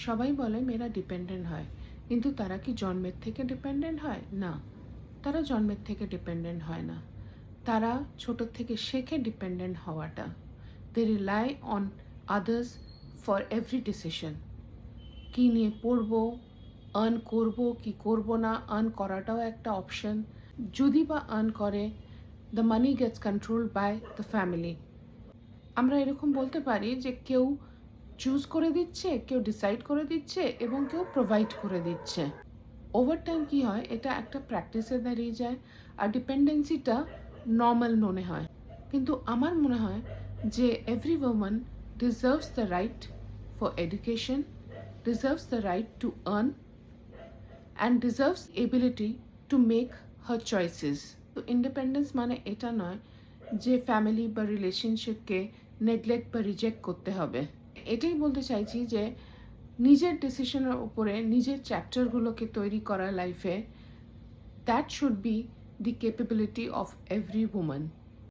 সবাই বলে মেয়েরা ডিপেন্ডেন্ট হয়, কিন্তু তারা কি জন্মের থেকে ডিপেন্ডেন্ট হয়? না, তারা জন্মের থেকে ডিপেন্ডেন্ট হয় না। তারা ছোট থেকে শেখে ডিপেন্ডেন্ট হওয়াটা। They rely on others for every decision. কী নিয়ে পড়বো, আর্ন করবো কি করবো না, আর্ন করাটাও একটা অপশন। যদি বা আর্ন করে, the money gets controlled by the family. আমরা এরকম বলতে পারি যে কেউ চুজ করে দিচ্ছে, কেউ ডিসাইড করে দিচ্ছে এবং কেউ প্রোভাইড করে দিচ্ছে। ওভার টাইম কী হয়, এটা একটা প্র্যাকটিসে দাঁড়িয়ে যায় আর ডিপেন্ডেন্সিটা নর্মাল মনে হয়। কিন্তু আমার মনে হয় যে every woman deserves the right for education, deserves the right to earn and deserves ability to make her choices. তো ইন্ডিপেন্ডেন্স মানে এটা নয় যে ফ্যামিলি বা রিলেশনশিপকে নেগলেক্ট বা রিজেক্ট করতে হবে। এটাই বলতে চাইছি যে নিজের ডিসিশনের উপরে নিজের চ্যাপ্টারগুলোকে তৈরি করা লাইফে, that should be the capability of every woman.